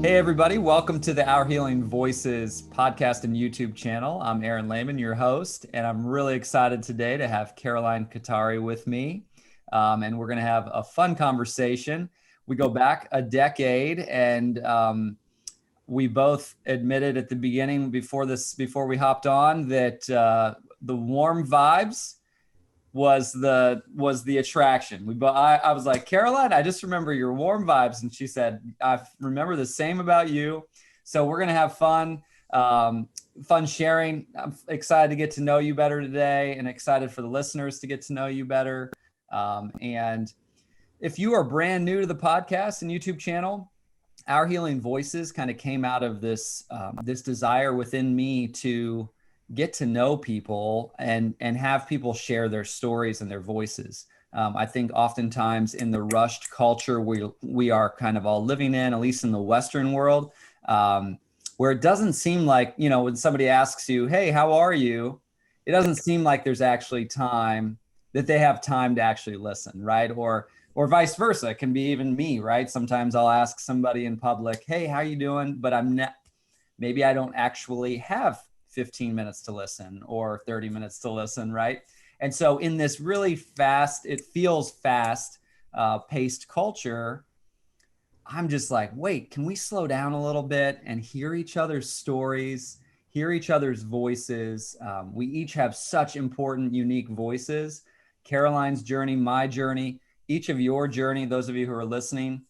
Hey, everybody. Welcome to the Our Healing Voices podcast and YouTube channel. I'm Aaron Lehman, your host, and I'm really excited today to have Caroline Kothari with me. And we're going to have a fun conversation. We go back a decade, and we both admitted at the beginning before we hopped on that the warm vibes was the attraction. I was like, Caroline, I just remember your warm vibes, and she said, I remember the same about you. So we're gonna have fun sharing. I'm excited to get to know you better today, and excited for the listeners to get to know you better. And if you are brand new to the podcast and YouTube channel, Our Healing Voices kind of came out of this desire within me to get to know people and have people share their stories and their voices. I think oftentimes in the rushed culture we are kind of all living in, at least in the Western world, where it doesn't seem like, when somebody asks you, hey, how are you? It doesn't seem like there's actually time that they have time to actually listen, right? Or vice versa. It can be even me, right? Sometimes I'll ask somebody in public, hey, how you doing? But maybe I don't actually have 15 minutes to listen or 30 minutes to listen, right? And so in this really fast, it feels fast paced culture, I'm just like, wait, can we slow down a little bit and hear each other's stories, hear each other's voices? We each have such important, unique voices. Caroline's journey, my journey, each of your journey, those of you who are listening,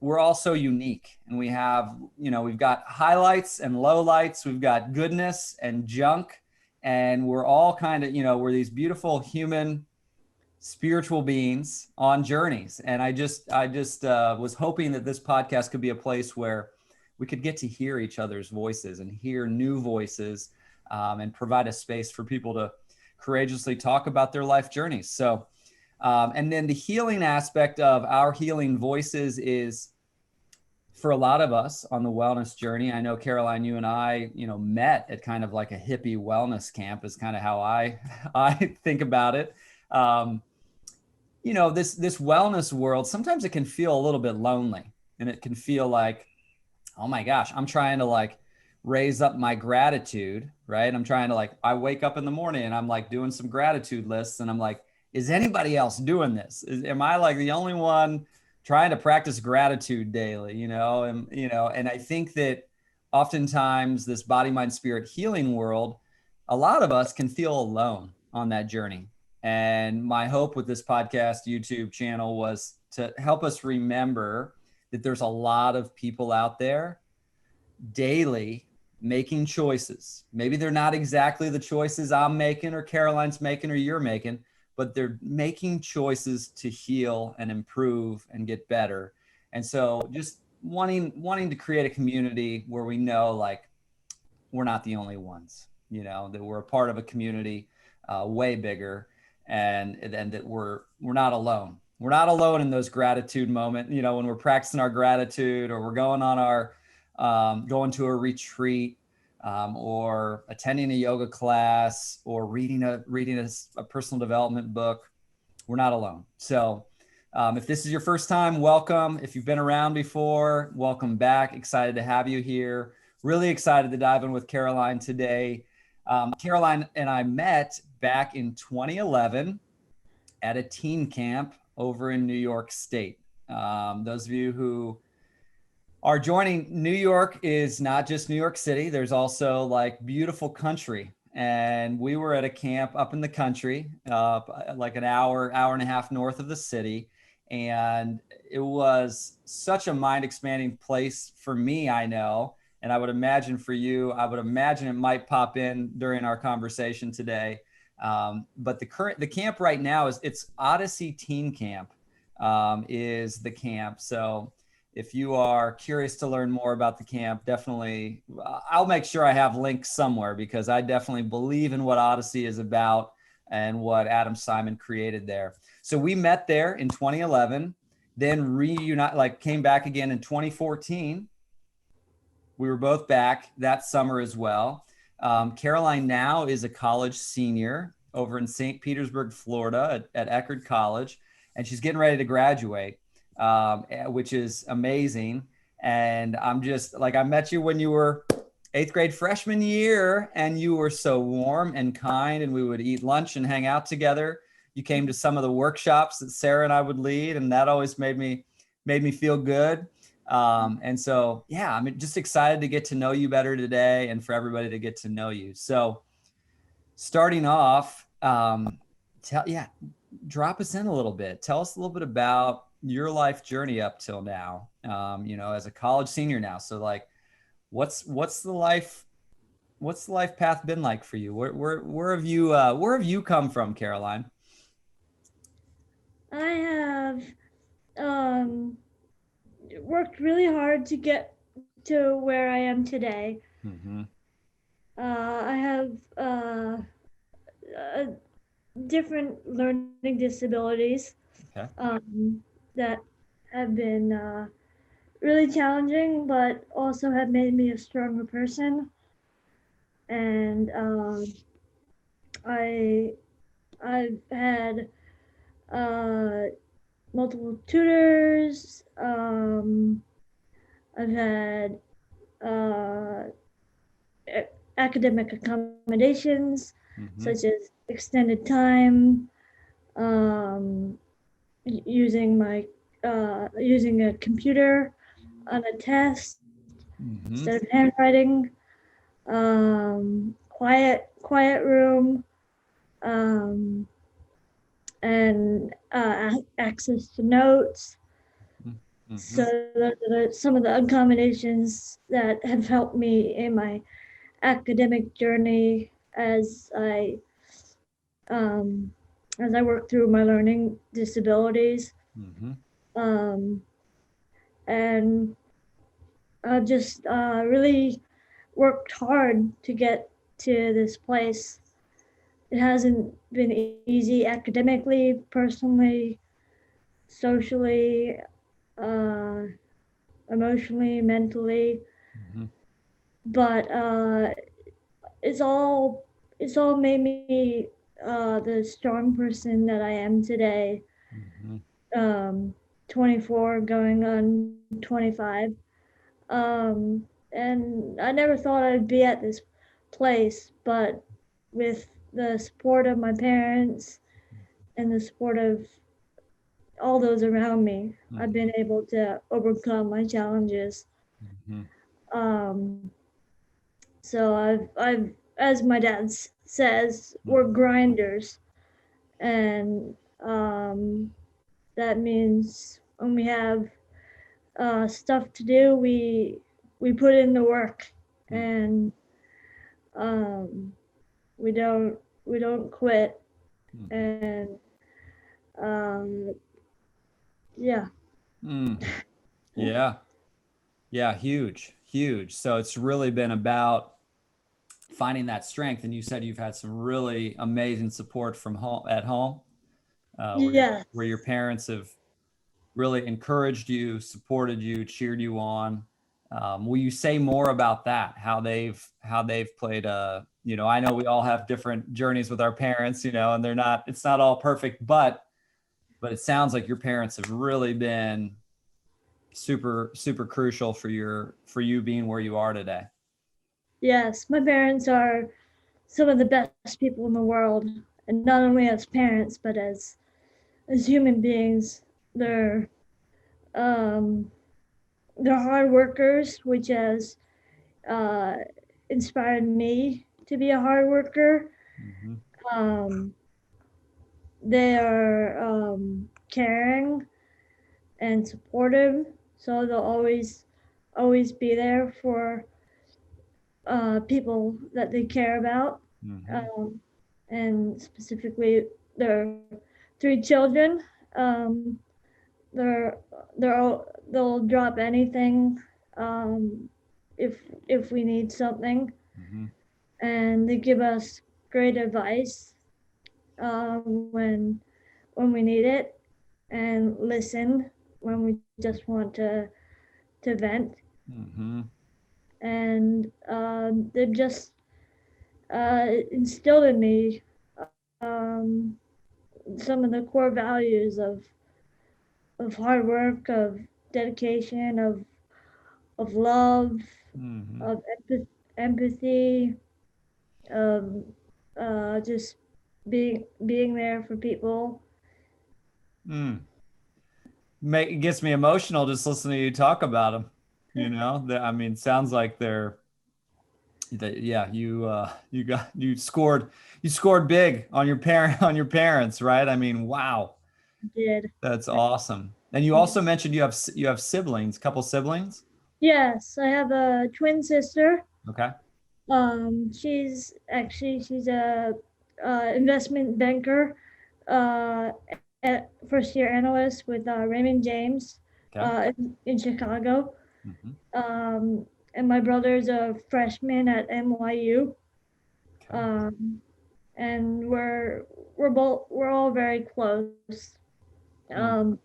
we're all so unique, and we have, we've got highlights and lowlights. We've got goodness and junk, and we're all kind of, we're these beautiful human spiritual beings on journeys. And I just was hoping that this podcast could be a place where we could get to hear each other's voices and hear new voices, and provide a space for people to courageously talk about their life journeys. So, and then the healing aspect of Our Healing Voices is, for a lot of us on the wellness journey, I know, Caroline, you and I, met at kind of like a hippie wellness camp is kind of how I think about it. This wellness world, sometimes it can feel a little bit lonely, and it can feel like, oh my gosh, I'm trying to like raise up my gratitude, right? I'm trying to I wake up in the morning and I'm like doing some gratitude lists, and I'm like, is anybody else doing this? Am I like the only one trying to practice gratitude daily, and I think that oftentimes this body, mind, spirit healing world, a lot of us can feel alone on that journey. And my hope with this podcast YouTube channel was to help us remember that there's a lot of people out there daily making choices. Maybe they're not exactly the choices I'm making or Caroline's making or you're making, but they're making choices to heal and improve and get better. And so just wanting to create a community where we know like we're not the only ones, that we're a part of a community way bigger, and that we're not alone. We're not alone in those gratitude moments, when we're practicing our gratitude, or we're going on our going to a retreat, or attending a yoga class, or reading a personal development book. We're not alone. So if this is your first time, welcome. If you've been around before, welcome back. Excited to have you here. Really excited to dive in with Caroline today. Caroline and I met back in 2011 at a teen camp over in New York State. Those of you who are joining, New York is not just New York City. There's also like beautiful country. And we were at a camp up in the country, like an hour and a half north of the city. And it was such a mind expanding place for me, I know. And I would imagine for you, I would imagine it might pop in during our conversation today. But the camp right now it's Odyssey Teen Camp, is the camp. So if you are curious to learn more about the camp, definitely, I'll make sure I have links somewhere, because I definitely believe in what Odyssey is about and what Adam Simon created there. So we met there in 2011, then came back again in 2014. We were both back that summer as well. Caroline now is a college senior over in St. Petersburg, Florida at Eckerd College, and she's getting ready to graduate, which is amazing. And I'm just like, I met you when you were eighth grade freshman year, and you were so warm and kind, and we would eat lunch and hang out together. You came to some of the workshops that Sara and I would lead, and that always made me feel good. And so, yeah, I'm just excited to get to know you better today, and for everybody to get to know you. So, starting off, drop us in a little bit. Tell us a little bit about your life journey up till now. As a college senior now. So, like, what's the life path been like for you? Where have you come from, Caroline? I have worked really hard to get to where I am today. Mm-hmm. I have uh, different learning disabilities Okay. that have been really challenging, but also have made me a stronger person. And I I've had uh, multiple tutors. I've had uh, academic accommodations, Mm-hmm. such as extended time, um, using a computer on a test Mm-hmm. instead of handwriting, quiet room, um, and access to notes. Mm-hmm. So those are some of the accommodations that have helped me in my academic journey um, as I work through my learning disabilities. Mm-hmm. Um, and I've just really worked hard to get to this place. It hasn't been easy academically, personally, socially, uh, emotionally, mentally, Mm-hmm. but it's all it's all made me the strong person that I am today. Mm-hmm. 24 going on 25. And I never thought I'd be at this place, but with the support of my parents and the support of all those around me, I've been able to overcome my challenges. Mm-hmm. Um, so as my dad says, we're grinders, and that means when we have stuff to do, we put in the work, and um, we don't quit. Mm-hmm. And um, yeah, Mm. Yeah. Yeah. Huge. Huge. So it's really been about finding that strength. And you said you've had some really amazing support from home at home, yeah, where your parents have really encouraged you, supported you, cheered you on. Will you say more about that? How they've played a, I know we all have different journeys with our parents, and it's not all perfect, but it sounds like your parents have really been super, super crucial for you being where you are today. yes, my parents are some of the best people in the world, and not only as parents, but as human beings. They're um, they're hard workers, which has uh, inspired me to be a hard worker. Mm-hmm. Um, they are caring and supportive, so they'll always be there for people that they care about, Mm-hmm. um, and specifically their three children. Um, they're they'll drop anything um, if if we need something, Mm-hmm. and they give us great advice when we need it, and listen when we just want to vent. Mm-hmm. And they've just instilled in me um, some of the core values of hard work, of dedication, of love, Mm-hmm. of empathy, of just being there for people. Mm. It gets me emotional just listening to you talk about them. You know, I mean, sounds like they're that yeah, you scored big on your parent on your parents, right? I mean, wow, Did. that's awesome. And you also Yes. mentioned you have siblings, couple siblings. Yes, I have a twin sister. Okay. She's a investment banker, at first year analyst with Raymond James, Okay. in Chicago. Hmm. And my brother's a freshman at NYU. Okay. Um, and we're all very close. Mm. Um,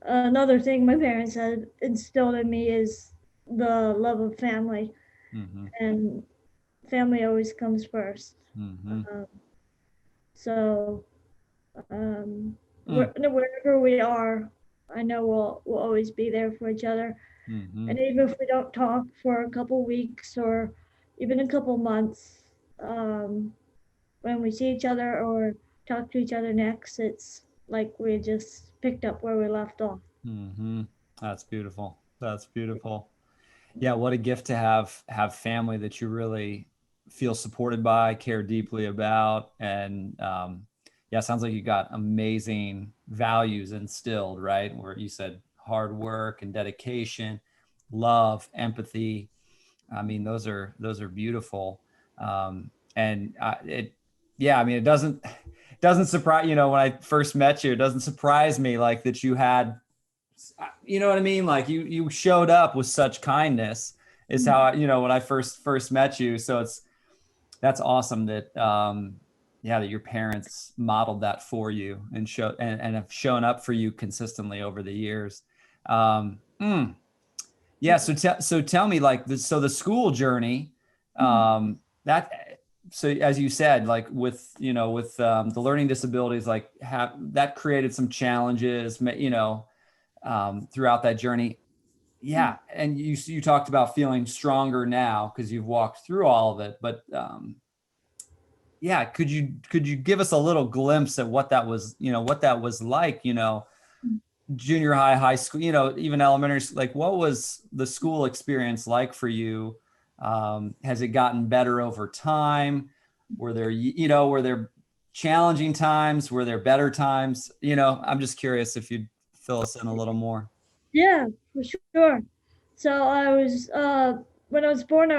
Another thing my parents had instilled in me is the love of family, Hmm. and family always comes first. Hmm. Um, so Mm. wherever we are, I know we'll always be there for each other. Hmm. And even if we don't talk for a couple weeks or even a couple months, um, when we see each other or talk to each other next, it's like we just picked up where we left off. Hmm. That's beautiful. That's beautiful. Yeah, what a gift to have family that you really feel supported by, care deeply about, and yeah, sounds like you got amazing values instilled, right? Where you said hard work and dedication, love, empathy. I mean, those are beautiful. And it, yeah, I mean, it doesn't surprise, when I first met you, it doesn't surprise me like that you had, you know what I mean? Like you showed up with such kindness is how when I first met you. So that's awesome that yeah, that your parents modeled that for you and and have shown up for you consistently over the years. Mm, yeah, so tell me like so the school journey, that so as you said, like with with the learning disabilities, like have that created some challenges, throughout that journey. Yeah, and you talked about feeling stronger now because you've walked through all of it. But yeah, could you give us a little glimpse at what that was? What that was like? Junior high, high school. Even elementary. Like, what was the school experience like for you? Has it gotten better over time? Were there challenging times? Were there better times? I'm just curious if you'd fill us in a little more. Yeah, for sure. So when I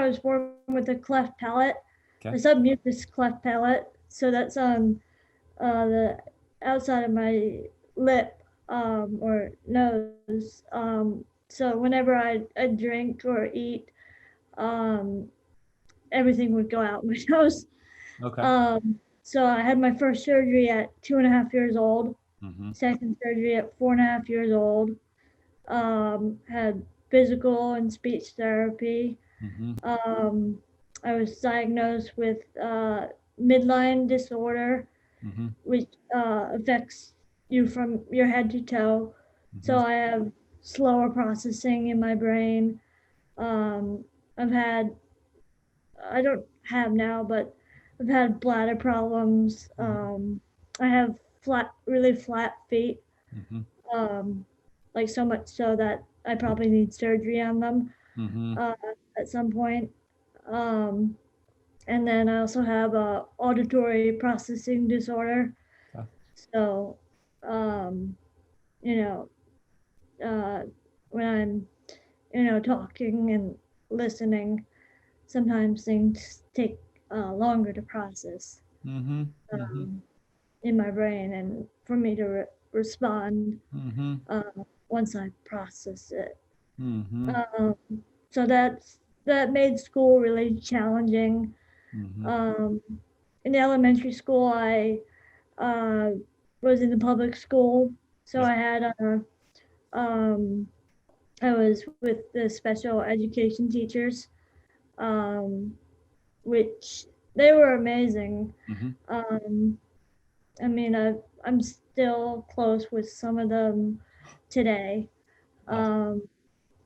was born with a cleft palate, a Okay. submucous cleft palate. So that's on the outside of my lip, or nose. So whenever I drink or eat, um, everything would go out my nose. Okay. So I had my first surgery at 2.5 years old, Mm-hmm. second surgery at 4.5 years old. Had physical and speech therapy. Mm-hmm. Um, I was diagnosed with midline disorder, Mm-hmm. which affects you from your head to toe. So Mm-hmm. I have slower processing in my brain. Um, I've had, I don't have now, but I've had bladder problems. Mm-hmm. I have really flat feet, Mm-hmm. um, like so much so that I probably need surgery on them Mm-hmm. uh, at some point. Um, and then I also have a auditory processing disorder. Okay. So, um, you know, uh, when I'm, talking and listening, sometimes things take longer to process Mm-hmm. Mm-hmm. um, in my brain and for me to respond Mm-hmm. uh, once I process it. Mm-hmm. Um, so that made school really challenging. Mm-hmm. Um, in elementary school, I uh, was in the public school, so Yeah. um, I was with the special education teachers, um, which they were amazing. Mm-hmm. Um, I mean, I'm still close with some of them today, Awesome. um,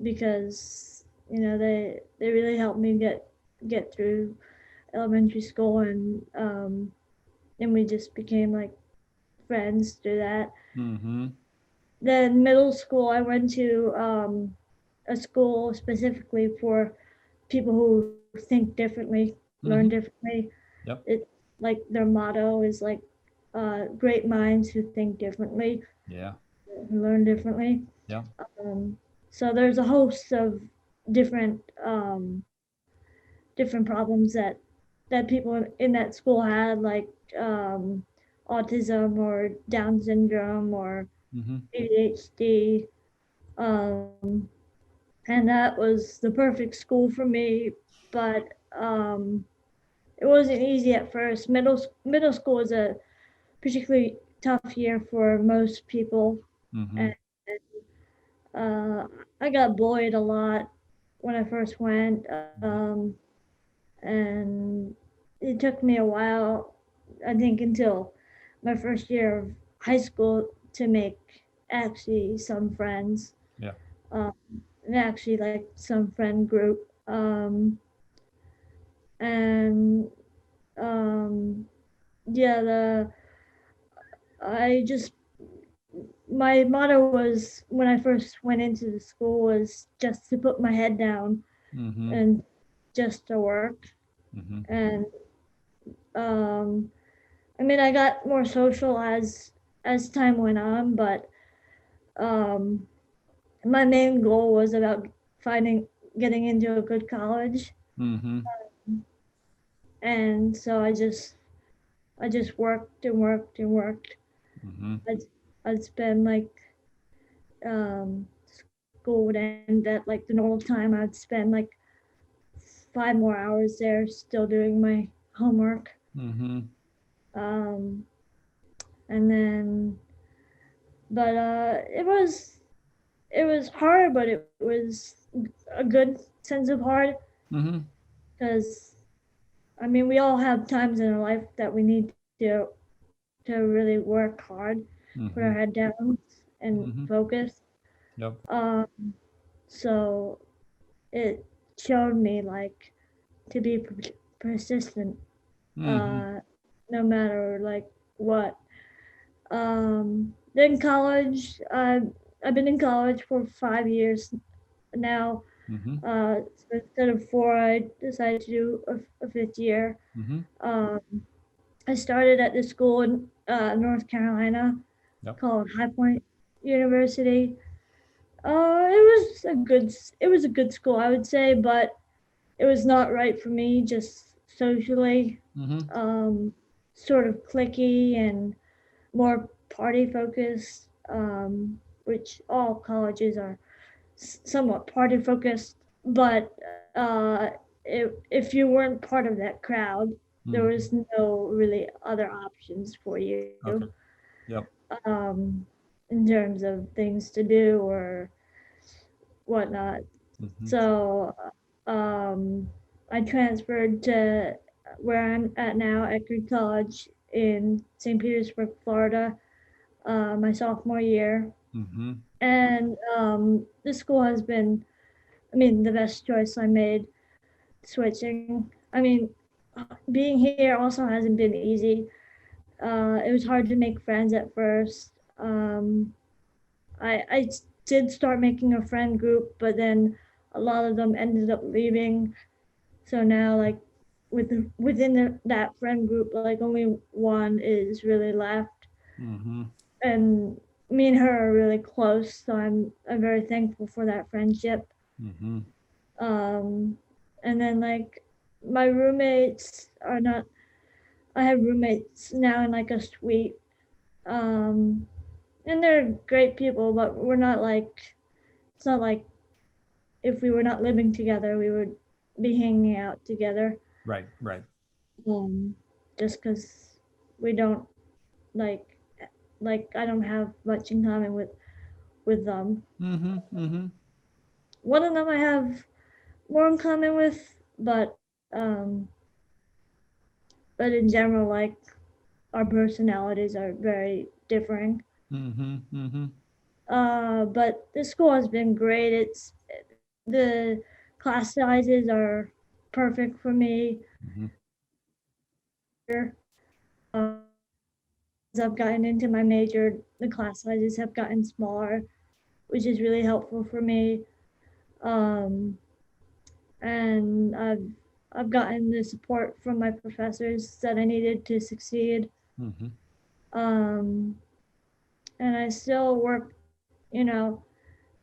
because They really helped me get through elementary school, and we just became like friends through that. Mm-hmm. Then middle school, I went to a school specifically for people who think differently, learn Mm-hmm. differently. Yep. It like their motto is like great minds who think differently, Yeah. who learn differently. Yeah. Um, so there's a host of different different problems that people in that school had, like um, autism or Down syndrome or Mm-hmm. ADHD. Um, and that was the perfect school for me, but um, it wasn't easy at first. Middle school was a particularly tough year for most people, Mm-hmm. and uh, I got bullied a lot when I first went, and it took me a while, I think, until my first year of high school to make actually some friends, Yeah. um, and actually like some friend group, and um, yeah, the I just my motto was when I first went into the school was just to put my head down Mm-hmm. and just to work. Mm-hmm. And um, I mean, I got more social as time went on, but um, my main goal was about finding getting into a good college, Mm-hmm. and so I just worked and worked and worked. Mm-hmm. I'd I'd spend like school would end at like the normal time. I'd spend like 5 more hours there still doing my homework. Mm-hmm. Um, and then, but it was hard, but it was a good sense of hard Mm-hmm. because I mean we all have times in our life that we need to really work hard, put our head Mm-hmm. down and Mm-hmm. focus. Yep. Um, so it showed me like to be persistent, Mm-hmm. uh, no matter like what. Then college, I've been in college for 5 years now. Mm-hmm. So instead of four, I decided to do a fifth year. Mm-hmm. Um, I started at this school in North Carolina Yep. called High Point University. It was a good school, I would say, but it was not right for me just socially. Mm-hmm. Um, sort of clicky and more party focused, which all colleges are somewhat party focused. But if you weren't part of that crowd, there Mm-hmm. was no really other options for you, Okay. Yep. um, in terms of things to do or whatnot. Mm-hmm. So I transferred to where I'm at now at Creek College in St. Petersburg, Florida, my sophomore year. Mm-hmm. And this school has been, I mean, the best choice I made switching. I mean, being here also hasn't been easy. It was hard to make friends at first. I did start making a friend group, but then a lot of them ended up leaving. So now, like, within that friend group, like, only one is really left. Mm-hmm. And me and her are really close, so I'm very thankful for that friendship. Mm-hmm. Um, and then like my roommates are not. I have roommates now in like a suite, um, and they're great people, but we're not like. It's not like if we were not living together, we would be hanging out together. Right. Right. Um, just because we don't like I don't have much in common with them. Mm-hmm. Mm-hmm. One of them I have more in common with, but in general, like our personalities are very differing. Mm-hmm. Mm-hmm. But the school has been great. The class sizes are perfect for me. Mm-hmm. As I've gotten into my major, the class sizes have gotten smaller, which is really helpful for me. Um, and I've gotten the support from my professors that I needed to succeed. Mm-hmm. Um, and I still work,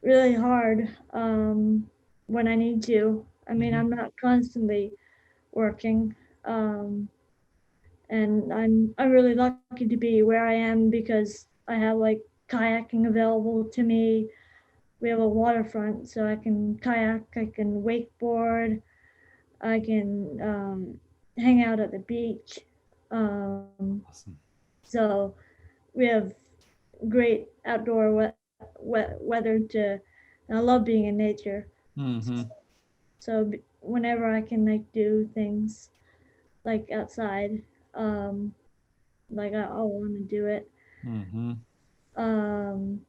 really hard when I need to. I mean, Mm-hmm. I'm not constantly working, um, and I'm really lucky to be where I am because I have like kayaking available to me. We have a waterfront, so I can kayak, I can wakeboard, I can hang out at the beach. Um, Awesome. so we have great outdoor weather to. I love being in nature. Mm-hmm. So whenever I can like do things like outside, um, like I want to do it. Mm-hmm. Um,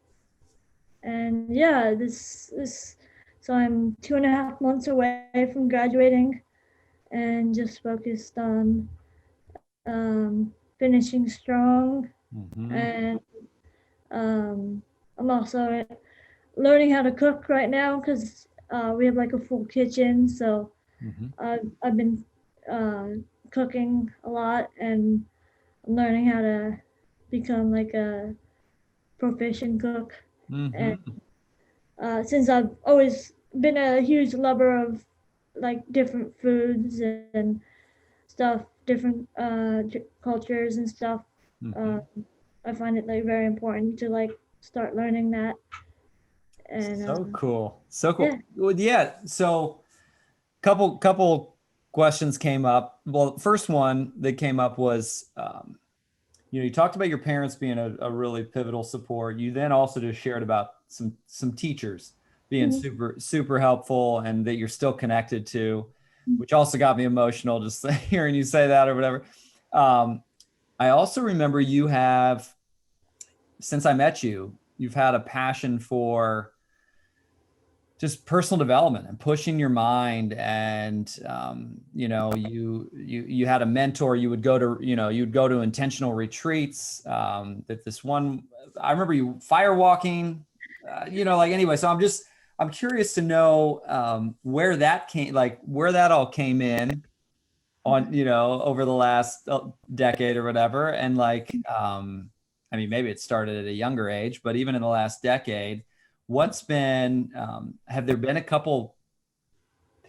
and yeah, this. So I'm 2.5 months away from graduating, and just focused on finishing strong. Mm-hmm. And I'm also learning how to cook right now because we have like a full kitchen. So Mm-hmm. I've been uh, cooking a lot, and I'm learning how to become like a proficient cook. And Mm-hmm. since I've always been a huge lover of like different foods and stuff, different cultures and stuff, Mm-hmm. uh, I find it like very important to like start learning that. And So cool. So yeah. cool. Well, yeah. So couple questions came up. Well, first one that came up was you talked about your parents being a really pivotal support. You then also just shared about some teachers being Mhm. super helpful and that you're still connected to, which also got me emotional just hearing you say that or whatever. Um, I also remember you have, since I met you, you've had a passion for just personal development and pushing your mind, and you had a mentor. You would go to, you'd go to intentional retreats. That this one, I remember you fire walking, like, anyway. So I'm curious to know where that came, like where that all came in on, over the last decade or whatever. And like, I mean, maybe it started at a younger age, but even in the last decade, what's been, have there been a couple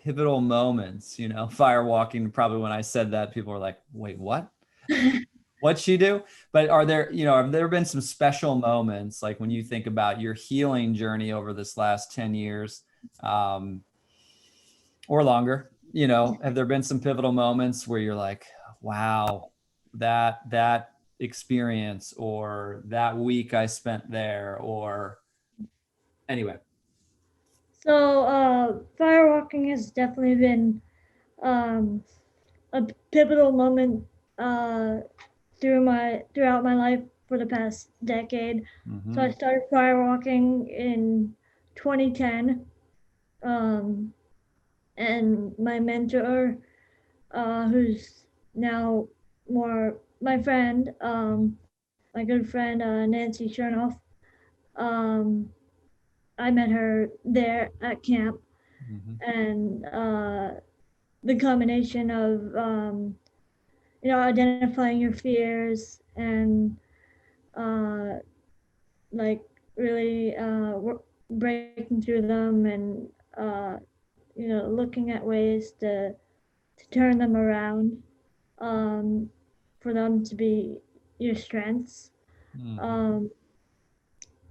pivotal moments, firewalking? Probably when I said that, people were like, wait, what? What'd she do? But are there, have there been some special moments, like when you think about your healing journey over this last 10 years, um, or longer, have there been some pivotal moments where you're like, wow, that experience or that week I spent there, or anyway. So firewalking has definitely been um, a pivotal moment uh, throughout my life for the past decade. So Mm-hmm. I started firewalking in 2010, um, and my mentor, who's now more my friend, my good friend Nancy Chernoff. Um, I met her there at camp, Mm-hmm. and the combination of identifying your fears and uh, like really breaking through them and looking at ways to turn them around, um, for them to be your strengths, Mm-hmm. um,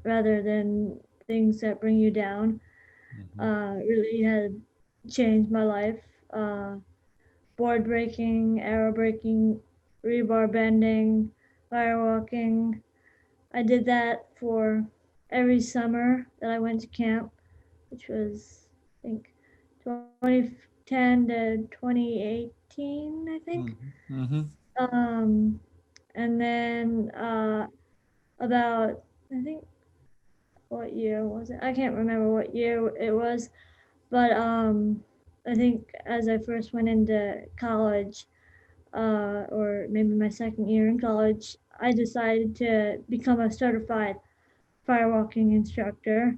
rather than things that bring you down. Mm-hmm. Really had changed my life. Uh, Board breaking, arrow breaking, rebar bending, firewalking. I did that for every summer that I went to camp, which was, I think, 2010 to 2018, I think. Mm-hmm. Um, and then about, I think, what year was it? I can't remember what year it was, but I think as I first went into college, or maybe my second year in college, I decided to become a certified firewalking instructor,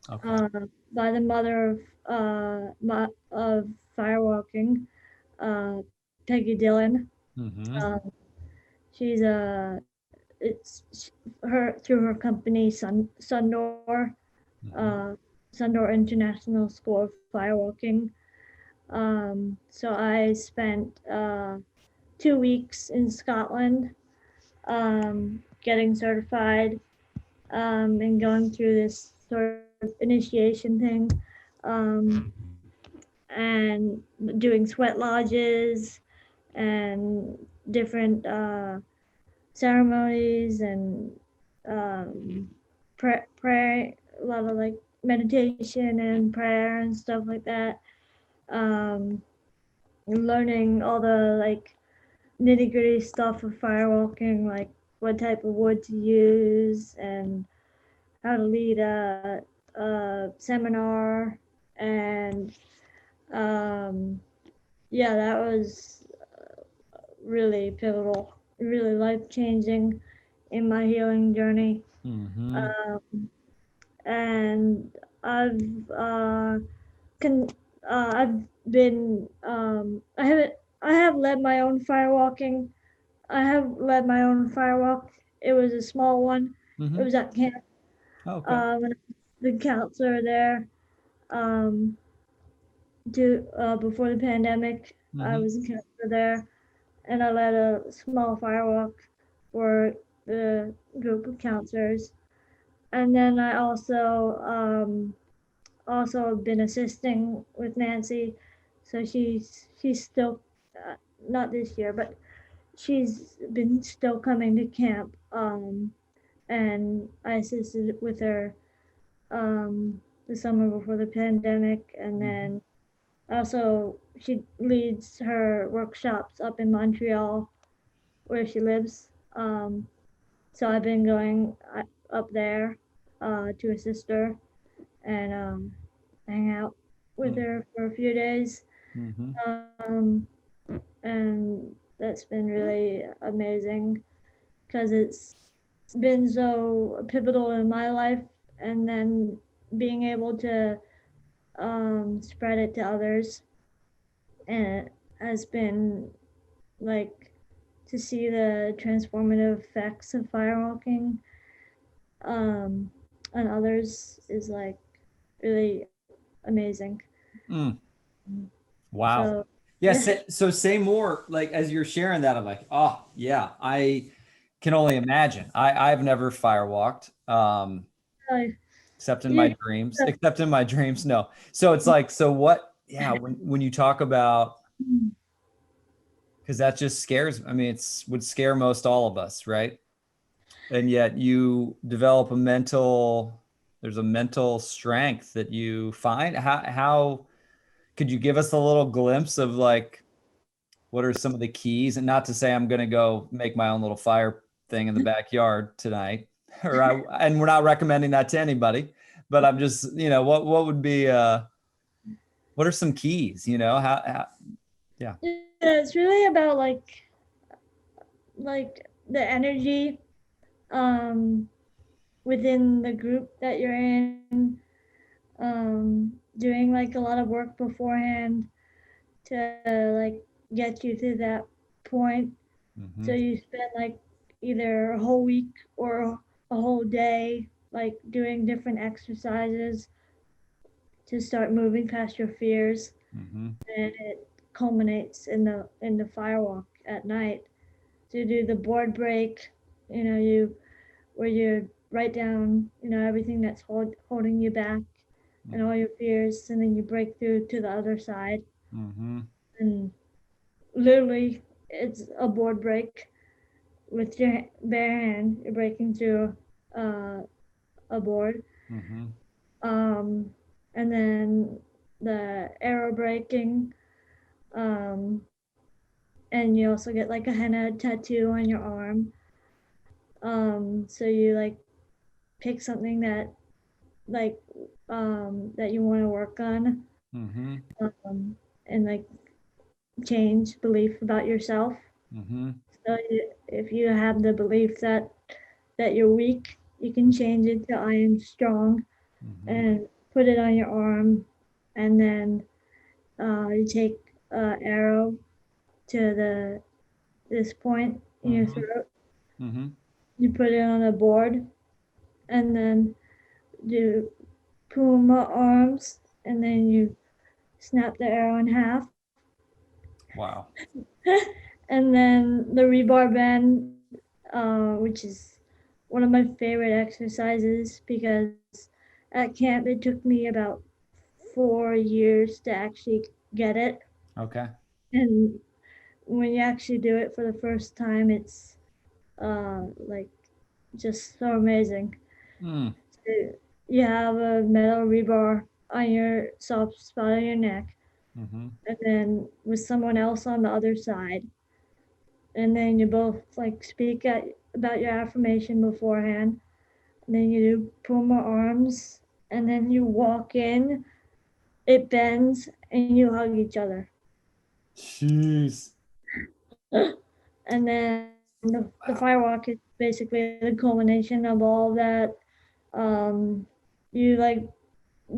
Okay. uh, by the mother of firewalking, Peggy Dillon. Mm-hmm. Um, she's her through her company Sundor, Mm-hmm. uh, Sundor International School of Firewalking. So I spent 2 weeks in Scotland, getting certified, and going through this sort of initiation thing, um, and doing sweat lodges and different ceremonies and um, prayer, a lot of like meditation and prayer and stuff like that. Um, Learning all the like nitty gritty stuff of firewalking, like what type of wood to use and how to lead a seminar. And yeah, that was really pivotal, really life changing in my healing journey. Mm-hmm. Um, and I've can I've been I have led my own firewalking. I have led my own firewalk. It was a small one. It Mm-hmm. was at camp. Okay. And the counselor there. Um, Before the pandemic, I Mm-hmm. was a counselor there, and I led a small firewalk for the group of counselors. And then I also have been assisting with Nancy, so she's still not this year, but she's been still coming to camp, and I assisted with her the summer before the pandemic, and Mm-hmm. then also she leads her workshops up in Montreal where she lives. So I've been going up there to assist her and hang out with her for a few days. Mm-hmm. Um, and that's been really amazing because it's been so pivotal in my life, and then being able to spread it to others, and it has been like to see the transformative effects of firewalking um, on others is like really amazing. Mm. Wow. So Yeah. yeah, So say more. Like as you're sharing that, I'm like, oh yeah, I can only imagine. I've never firewalked, like, except in my you, dreams. Except in my dreams, no. So it's like, so what? Yeah. When you talk about, because that just scares. I mean, it's would scare most all of us, right? And yet you develop a mental. There's a mental strength that you find. How could you give us a little glimpse of like what are some of the keys? And not to say I'm going to go make my own little fire thing in the backyard tonight, and we're not recommending that to anybody. But I'm just, what would be, what are some keys? Yeah. yeah, it's really about like the energy um, within the group that you're in, doing like a lot of work beforehand to like get you to that point. So Mm-hmm. you spend like either a whole week or a whole day like doing different exercises to start moving past your fears, Mm-hmm. and it culminates in the firewalk at night. So you do the board break, you where you write down, everything that's holding you back and all your fears, and then you break through to the other side. Mm-hmm. And literally, it's a board break with your bare hand. You're breaking through uh, a board, Mm-hmm. um, and then the arrow breaking, um, and you also get like a henna tattoo on your arm. So you like pick something that like that you want to work on, Mm-hmm. And like change belief about yourself. Mm-hmm. So if you have the belief that you're weak, you can change it to I am strong Mm-hmm. and put it on your arm, and then you take an arrow to the this point in your Mm-hmm. throat. Mm-hmm. You put it on a board, and then you puma arms, and then you snap the arrow in half, Wow. and then the rebar bend, which is one of my favorite exercises because at camp it took me about 4 years to actually get it, Okay. and when you actually do it for the first time, it's like just so amazing. Mm. So you have a metal rebar on your soft spot on your neck, Mm-hmm. and then with someone else on the other side, and then you both like speak about your affirmation beforehand, and then you do puma arms, and then you walk in, it bends, and you hug each other. Jeez. And then the Wow. firewalk is basically the culmination of all that. You like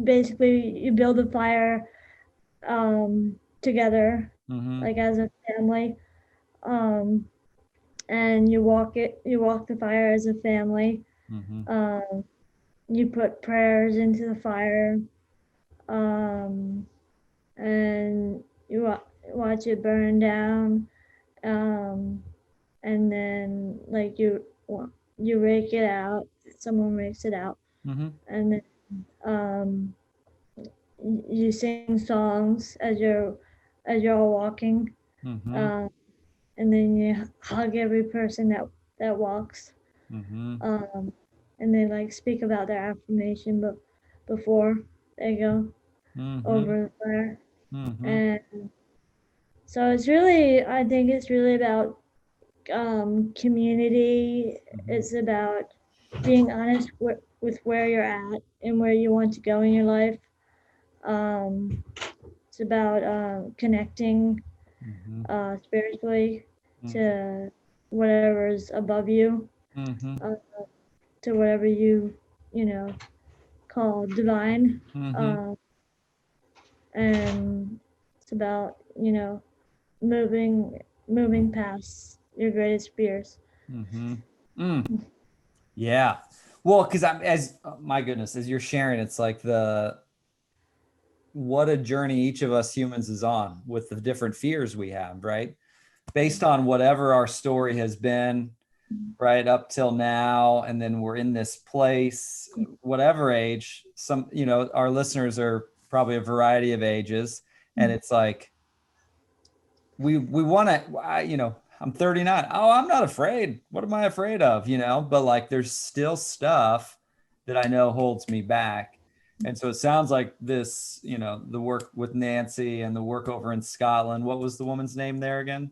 basically you build a fire together, Mm-hmm. like as a family, um, and you walk the fire as a family. Mm-hmm. Um, you put prayers into the fire, um, and you watch it burn down, um, and then like you rake it out. Someone rakes it out, Mm-hmm. and then um, you sing songs as you're all walking, Mm-hmm. um, and then you hug every person that walks, Mm-hmm. um, and they like speak about their affirmation, but before they go Mm-hmm. over the fire. Mm-hmm. And so it's really, I think it's really about community. Mm-hmm. It's about being honest with where you're at and where you want to go in your life. Um, it's about connecting Mm-hmm. spiritually Mm-hmm. to whatever's above you, Mm-hmm. uh, to whatever you know call divine, Mm-hmm. uh, and it's about moving past your greatest fears. Mm-hmm. Mm. Yeah. Well, because I'm as my goodness, as you're sharing, it's like the what a journey each of us humans is on with the different fears we have, right? Based on whatever our story has been, right up till now, and then we're in this place, whatever age. Some, our listeners are probably a variety of ages, and it's like we want to, I'm 39. Oh, I'm not afraid. What am I afraid of? But like there's still stuff that I know holds me back. And so it sounds like this, the work with Nancy and the work over in Scotland. What was the woman's name there again?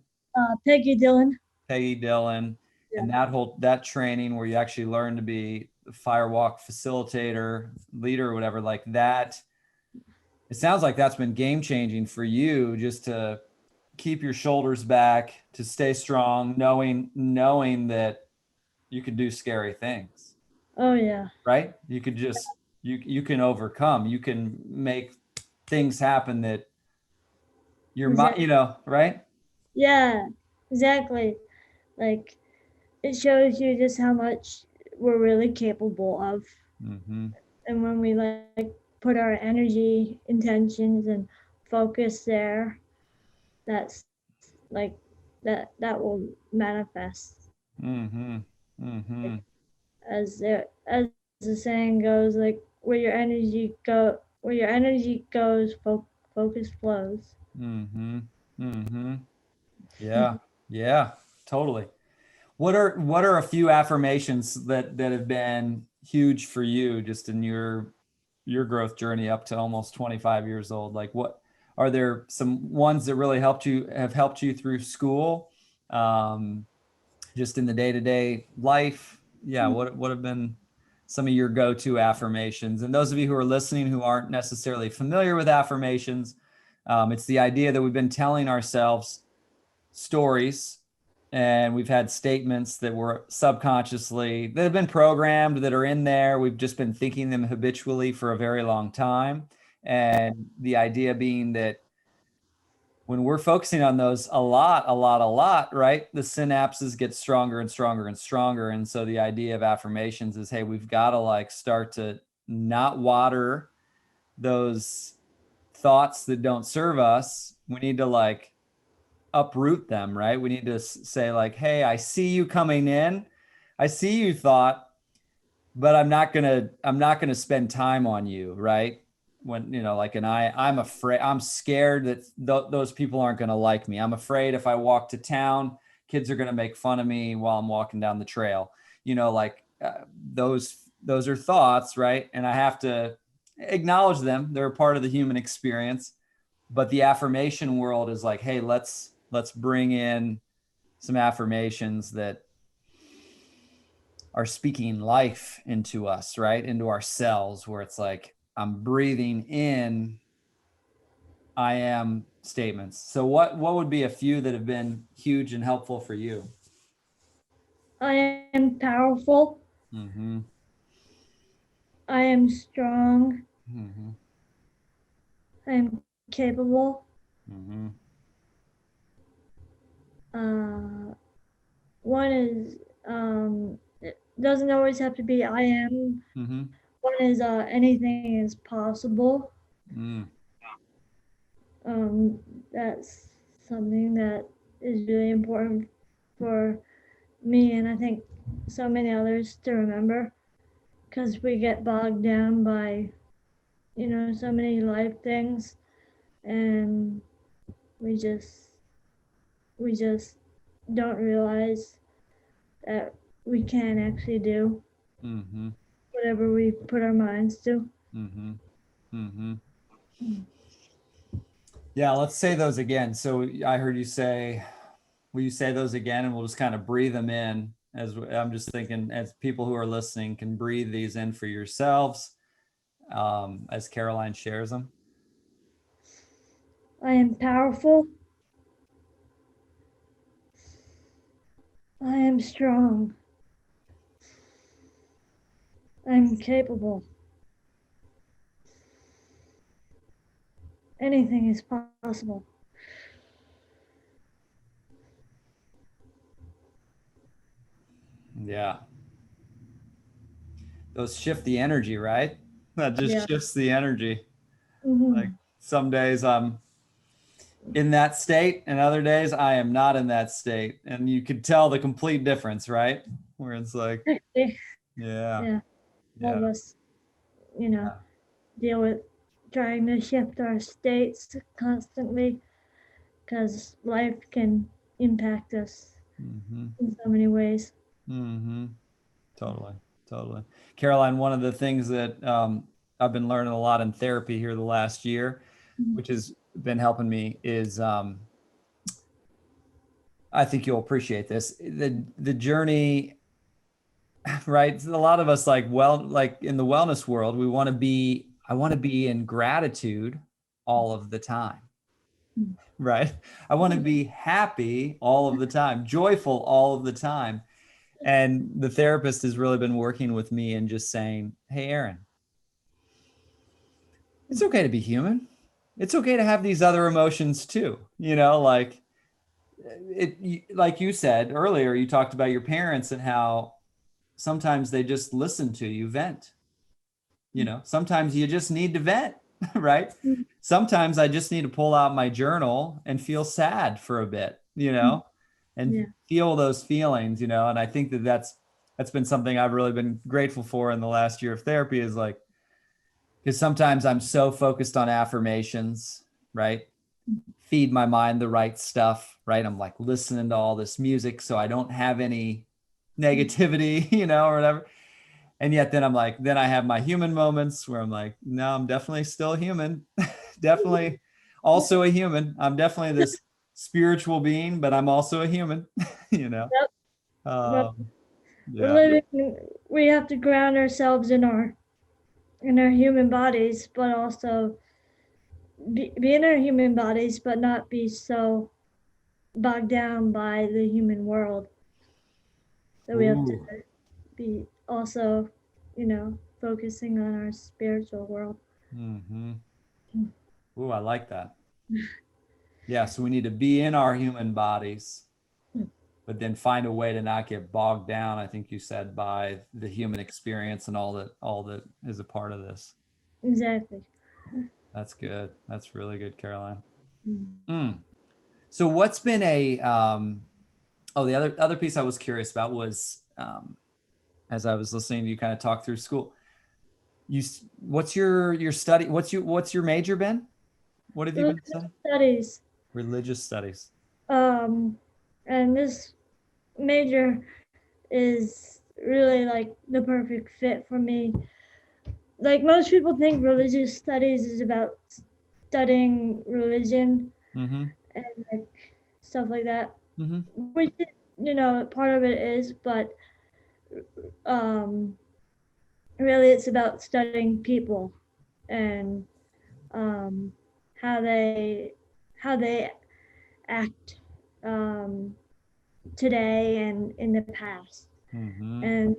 Peggy Dillon. Peggy Dillon. Yeah. And that training where you actually learn to be a firewalk facilitator, leader, or whatever, like that. It sounds like that's been game changing for you, just to keep your shoulders back, to stay strong, knowing that you can do scary things, Oh yeah. right? You could just you can overcome, you can make things happen that your mind, Exactly. right? Yeah. Exactly. Like it shows you just how much we're really capable of, Mm-hmm. and when we like put our energy, intentions, and focus there, that's like that will manifest. Mm-hmm. Like Mm-hmm. as the saying goes, like where your energy goes, focus flows. Mm-hmm. Mm-hmm. Yeah. Yeah. Totally. What are a few affirmations that have been huge for you just in your growth journey up to almost 25 years old? Like what are there some ones that really have helped you through school? Um, just in the day-to-day life? Yeah, what have been some of your go-to affirmations. And those of you who are listening who aren't necessarily familiar with affirmations, it's the idea that we've been telling ourselves stories, and we've had statements that were subconsciously, that have been programmed, that are in there. We've just been thinking them habitually for a very long time. And the idea being that when we're focusing on those a lot, right, the synapses get stronger and stronger and stronger. And so the idea of affirmations is, hey, we've got to like start to not water those thoughts that don't serve us. We need to like uproot them, right? We need to say like, hey, I see you coming in. I see you, thought, but I'm not gonna spend time on you, right? When, like, and I'm afraid, I'm scared that those people aren't gonna like me. I'm afraid if I walk to town, kids are gonna make fun of me while I'm walking down the trail. Like those are thoughts, right? And I have to acknowledge them. They're a part of the human experience. But the affirmation world is like, hey, let's bring in some affirmations that are speaking life into us, right? Into our cells, where it's like, I'm breathing in I am statements. So what would be a few that have been huge and helpful for you? I am powerful. Mm-hmm. I am strong. Mm-hmm. I am capable. Mm-hmm. One is, it doesn't always have to be I am. Mm-hmm. One is, anything is possible. Mm. That's something that is really important for me, and I think so many others to remember, because we get bogged down by, so many life things, and we just don't realize that we can actually do Mm-hmm. whatever we put our minds to. Mm-hmm. Mm-hmm. Yeah, let's say those again. So I heard you say, will you say those again, and we'll just kind of breathe them in, as I'm just thinking, as people who are listening can breathe these in for yourselves, as Caroline shares them. I am powerful. I am strong. I'm capable. Anything is possible. Yeah. Those shift the energy, right? That just shifts the energy. Mm-hmm. Like some days I'm in that state, and other days I am not in that state. And you could tell the complete difference, right? Where it's like, yeah. All of us, deal with trying to shift our states constantly, because life can impact us Mm-hmm. in so many ways. Mm-hmm. Totally. Totally. Caroline, one of the things that I've been learning a lot in therapy here the last year, which has been helping me, is I think you'll appreciate this. The journey, right? A lot of us, like in the wellness world, I want to be in gratitude all of the time. Right? I want to be happy all of the time, joyful all of the time. And the therapist has really been working with me and just saying, hey, Aaron, it's okay to be human. It's okay to have these other emotions too. Like like you said earlier, you talked about your parents and how sometimes they just listen to you vent. Sometimes you just need to vent, right? Sometimes I just need to pull out my journal and feel sad for a bit, and feel those feelings, and I think that's been something I've really been grateful for in the last year of therapy, is like, because sometimes I'm so focused on affirmations, right? Feed my mind the right stuff, right? I'm like listening to all this music so I don't have any negativity, or whatever. And yet then then I have my human moments where I'm like, no, I'm definitely still human. Definitely also a human. I'm definitely this spiritual being, but I'm also a human, Yep. Um, Yep. we're Yeah. living. We have to ground ourselves in our human bodies, but also be in our human bodies, but not be so bogged down by the human world that we have to Ooh. be also, focusing on our spiritual world. Mm-hmm. Ooh, I like that. Yeah, so we need to be in our human bodies, but then find a way to not get bogged down, I think you said, by the human experience and all that is a part of this. Exactly. That's good. That's really good, Caroline. Mm. Mm. So what's been a oh, the other piece I was curious about was as I was listening to you kind of talk through school. What's your study? What's your major been? What have you been Religious studying? studies. Religious studies. Um, and this major is really like the perfect fit for me. Like most people think religious studies is about studying religion Mm-hmm. and like stuff like that, Mm-hmm. which part of it is, but um, really it's about studying people and um, how they act um, today and in the past, Mm-hmm. and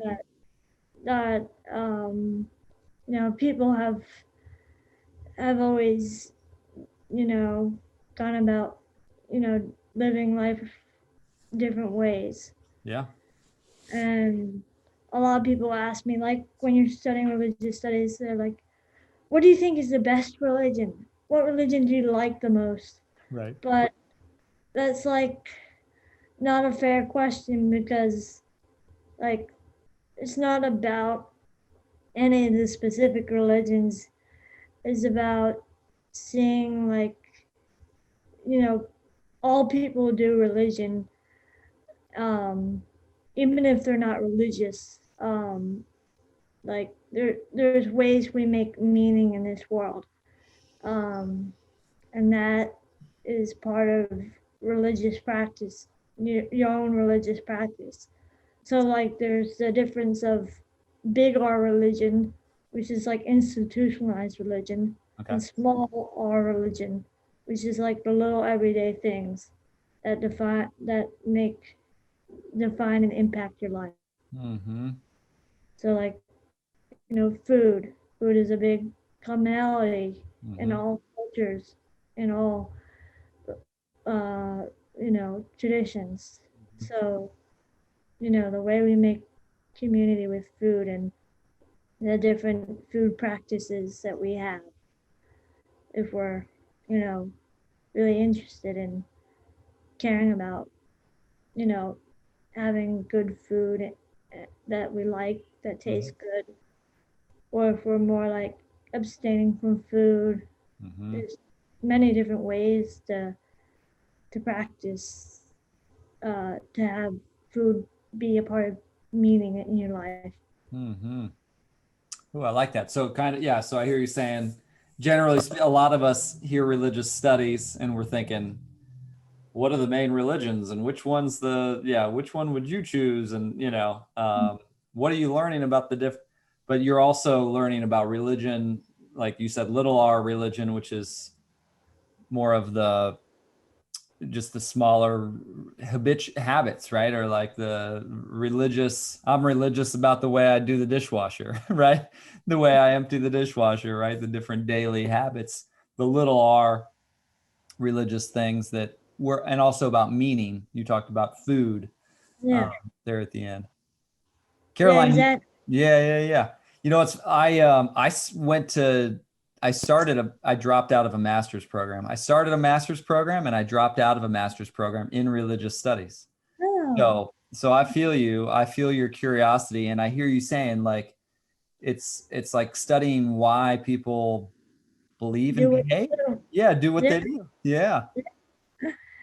that people have always gone about living life different ways. Yeah. And a lot of people ask me, like, when you're studying religious studies, they're like, what do you think is the best religion? What religion do you like the most? Right. But that's like not a fair question because like it's not about any of the specific religions. It's about seeing like you know all people do religion, um, even if they're not religious. Like there's ways we make meaning in this world, um, and that is part of religious practice, your own religious practice. So like there's the difference of big R religion, which is like institutionalized religion, Okay. and small R religion, which is like the little everyday things that make define and impact your life. Mm-hmm. So like food. Food is a big commonality in Mm-hmm. all cultures, in all traditions. So the way we make community with food and the different food practices that we have, if we're you know really interested in caring about you know having good food that we like that tastes good, or if we're more like abstaining from food. Mm-hmm. There's many different ways to practice, to have food be a part of meaning in your life. Mm-hmm. Ooh, I like that. So kind of, yeah. So I hear you saying, generally, a lot of us hear religious studies and we're thinking, what are the main religions and which one would you choose? And, what are you learning about but you're also learning about religion, like you said, little r religion, which is more of just the smaller habits, right? Or like I'm religious about the way I do the dishwasher, right? The way I empty the dishwasher, right? The different daily habits, the little r religious things and also about meaning. You talked about food um, Yeah, there at the end. yeah, Caroline, exactly. yeah, yeah, yeah. It's I dropped out of a master's program. I started a master's program and I dropped out of a master's program in religious studies. Oh, So I feel you. I feel your curiosity, and I hear you saying like it's like studying why people believe and do what behave. you do. Yeah, do what Yeah, they do. Yeah,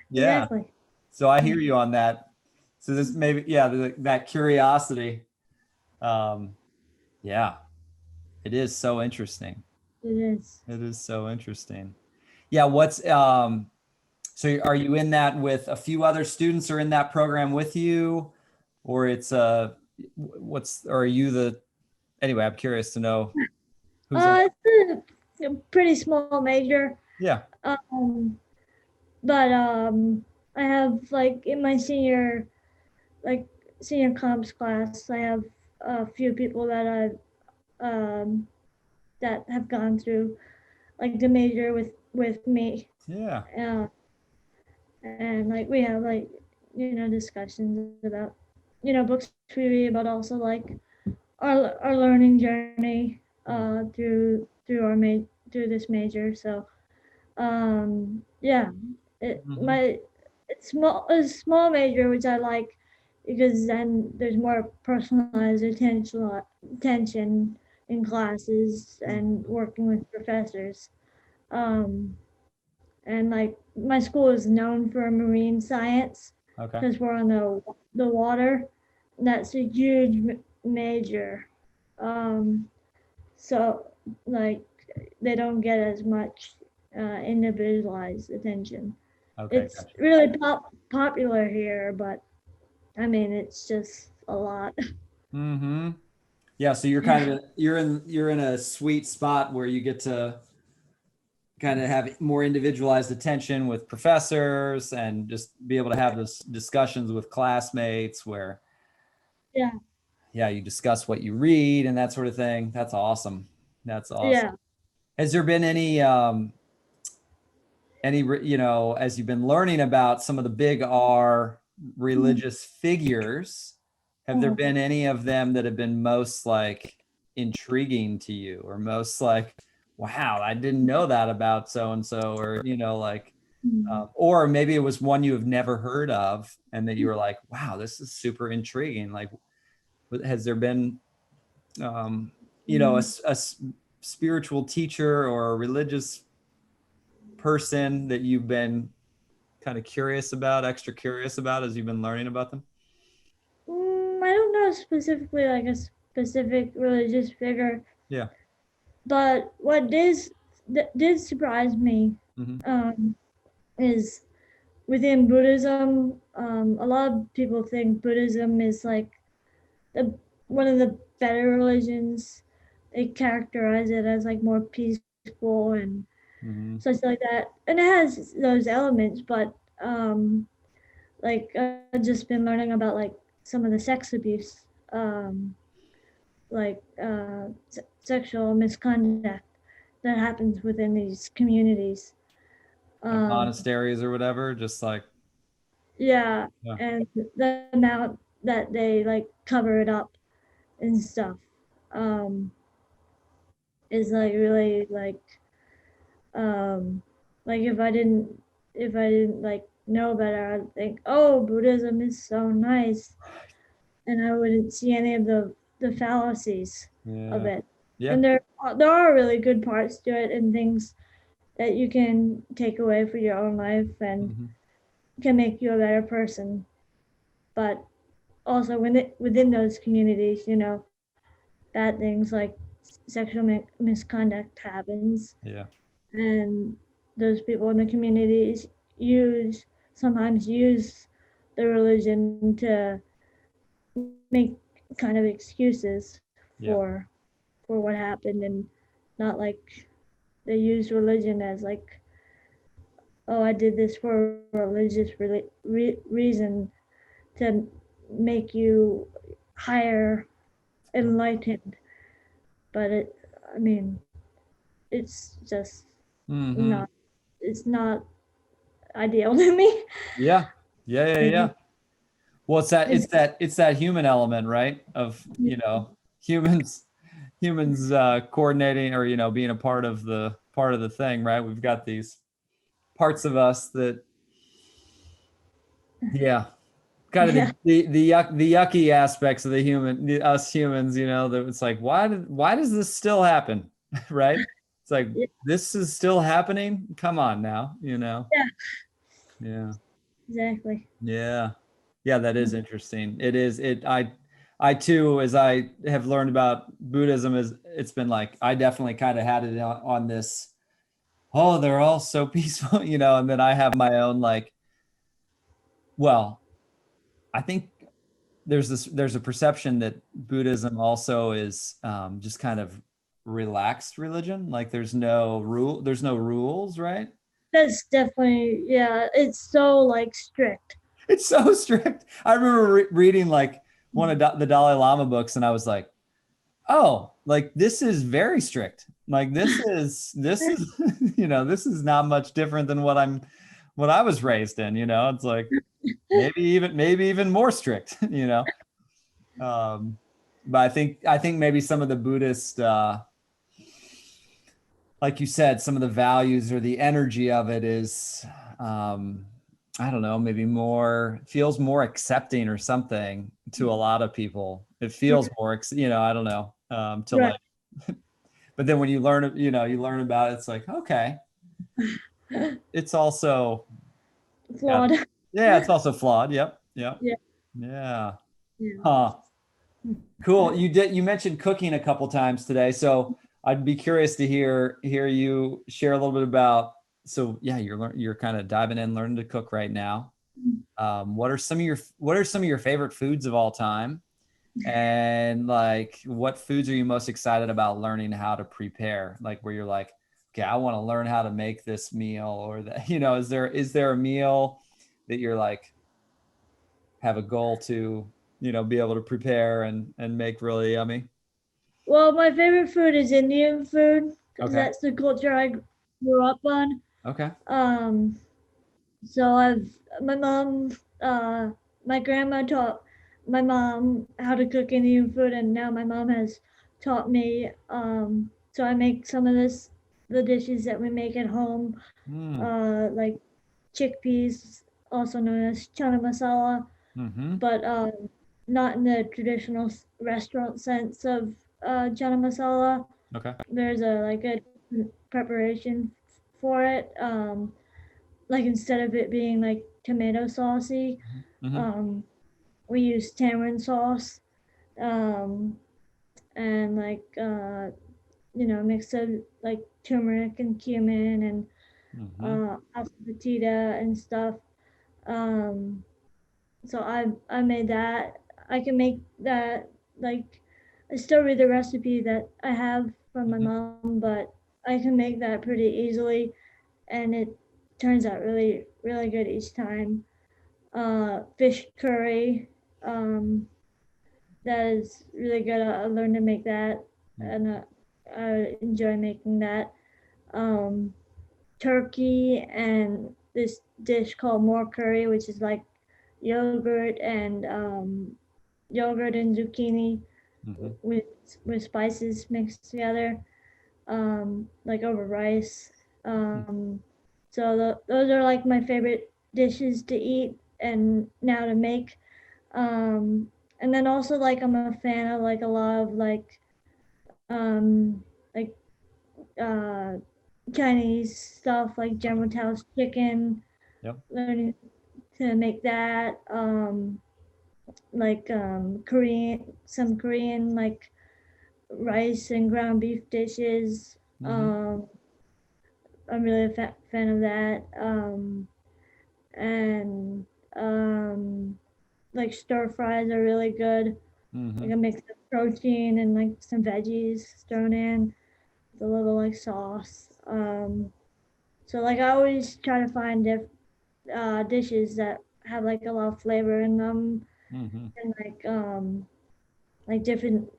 yeah. exactly. So I hear you on that. So this maybe, yeah, that curiosity. Um, yeah, it is so interesting. It is. It is so interesting. Yeah, so are you in that with a few other students or in that program with you? Or it's what's, or are you the, anyway, I'm curious to know who's in. It's a pretty small major. Yeah. Um, but I have like in my like senior comps class, I have a few people that um that have gone through like the major with me. Yeah. Uh, and like we have like discussions about books we read, but also like our learning journey through this major. So yeah, Mm-hmm. it's a small major, which I like because then there's more personalized attention in classes and Mm-hmm. working with professors. Um, and like my school is known for marine science Okay. because we're on the water. And that's a huge major. Um, so like they don't get as much individualized attention. Okay. It's Gotcha. really popular here, but I mean it's just a lot. Mm-hmm. Yeah. So you're kind of, you're in a sweet spot where you get to kind of have more individualized attention with professors and just be able to have those discussions with classmates where, Yeah, yeah, you discuss what you read and that sort of thing. That's awesome. That's awesome. yeah. Has there been any, as you've been learning about some of the big R Mm. religious figures, have there Oh. been any of them that have been most like intriguing to you, or most like, wow, I didn't know that about so and so, or like, Mm. or maybe it was one you have never heard of, and that you were like, wow, this is super intriguing. Like, has there been, um, Mm. a spiritual teacher or a religious person that you've been kind of curious about, extra curious about as you've been learning about them? I don't know specifically like a specific religious figure, Yeah. but what did surprise me Hmm. um, is within Buddhism. A lot of people think Buddhism is like the one of the better religions. They characterize it as like more peaceful and Hmm. such like that, and it has those elements. But like I've just been learning about like some of the sex abuse, like sexual misconduct that happens within these communities. Like Um, monasteries or whatever, just like, yeah, yeah. and the amount that they like cover it up and stuff is like really um, like if I didn't like know better, I'd think, oh, Buddhism is so nice, and I wouldn't see any of the fallacies of Yeah. it. Yeah. And there are really good parts to it and things that you can take away for your own life and Hmm. can make you a better person. But also within those communities, bad things like sexual misconduct happens, Yeah. and those people in the communities use sometimes use the religion to make kind of excuses Yeah. for what happened, and not like they use religion as like, oh, I did this for a religious reason to make you higher enlightened. But I mean, it's just Hmm. not, it's not ideal to me. Yeah. Yeah. Yeah. Yeah. Well, It's, it's that human element, right? Of, humans, coordinating, or, being a part of the thing, right? We've got these parts of us that, yeah, kind of yeah, the yucky aspects of us humans, that it's like, why does this still happen? Right? It's like, yeah, this is still happening. Come on now, yeah, Yeah. exactly. Yeah. Yeah, that is interesting. It is it I too, as I have learned about Buddhism, is it's been like, I definitely kind of had it on this, oh, they're all so peaceful, and then I have my own like, well, I think there's a perception that Buddhism also is just kind of relaxed religion. Like there's no rules, right? That's definitely, yeah, it's so like strict. It's so strict. I remember reading like one of the Dalai Lama books, and I was like, oh, like this is very strict. Like this is this is not much different than what I was raised in. It's like maybe even more strict. Um, but I think maybe some of the Buddhist, like you said, some of the values or the energy of it is, I don't know, maybe feels more accepting or something to a lot of people. It feels more, I don't know, to Right. like, but then when you learn it, you learn about it, it's like, okay, it's also, yeah, Flawed. yeah, it's also flawed. Yep. Yep. Yeah. Yeah. Yeah. Huh. Cool. You mentioned cooking a couple times today, so I'd be curious to hear you share a little bit about. So yeah, you're kind of diving in, learning to cook right now. What are some of your favorite foods of all time? And like, what foods are you most excited about learning how to prepare? Like where you're like, okay, I want to learn how to make this meal, or that, is there a meal that you're like have a goal to, be able to prepare and make really yummy? Well, my favorite food is Indian food because Okay. that's the culture I grew up on. Okay. Um, so my mom, my grandma taught my mom how to cook Indian food, and now my mom has taught me. So I make some of the dishes that we make at home, Mm. like chickpeas, also known as chana masala, Mm-hmm. but not in the traditional restaurant sense of chana masala. Okay. There's a like a preparation for it. Like instead of it being like tomato saucy, Mm-hmm. um, we use tamarind sauce, um, and like mix of like turmeric and cumin and Mm-hmm. asafoetida and stuff. Um, so I made that. I can make that like I still read the recipe that I have from my Mm-hmm. mom, but I can make that pretty easily, and it turns out really really good each time. Fish curry, um, that is really good. I learned to make that, and I enjoy making that. Um, Turkey and this dish called more curry, which is like yogurt and yogurt and zucchini Mm-hmm. with with spices mixed together, like over rice. So those are like my favorite dishes to eat and now to make. And then also like I'm a fan of like a lot of like uh, Chinese stuff like Okay. General Tso's chicken. Yep. Learning to make that. Like some Korean like rice and ground beef dishes. Mm-hmm. I'm really a fan of that. And like stir fries are really good. Mm-hmm. Like a mix of protein and like some veggies thrown in with a little like sauce. So like I always try to find dishes that have like a lot of flavor in them Mm-hmm. and like different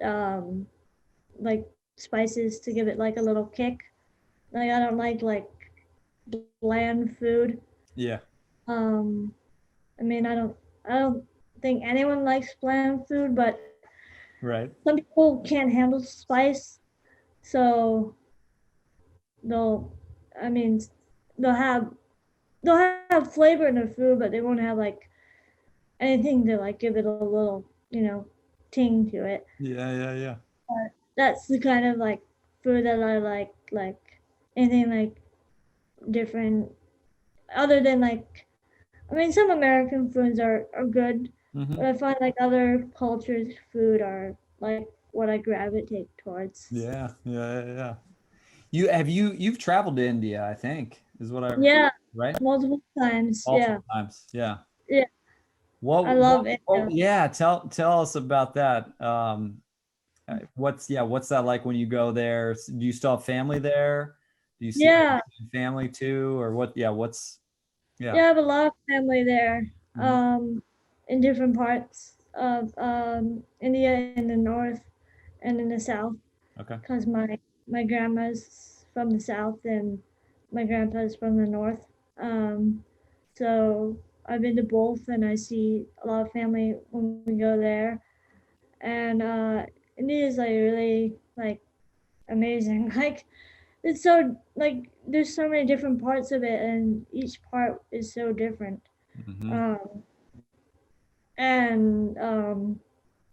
like spices to give it like a little kick. Like I don't like bland food. Yeah. Um, I mean I don't think anyone likes bland food, but Right. some people can't handle spice, so they'll I mean they'll have they'll have flavor in their food, but they won't have like anything to like give it a little ting to it. Yeah. Yeah. Yeah. But that's the kind of like food that I like anything like different other than like I mean some American foods are good, but Mm-hmm. I find like other cultures food are like what I gravitate towards. Yeah. Yeah. Yeah. Yeah. You've traveled to India, I think, is what I Yeah, right? multiple times. Yeah. Multiple times. Yeah. Yeah. I What, love oh India. yeah, tell us about that. What's that like when you go there? Do you still have family there? Do you see are Yeah, you family too, or what? Yeah, yeah. yeah, I have a lot of family there, Mhm. in different parts of India, in the north and in the south, Okay. because my grandma's from the south and my grandpa's from the north. Um, so I've been to both, and I see a lot of family when we go there. And India is like really like amazing. Like it's so like there's so many different parts of it, and each part is so different. Mm-hmm. Um, and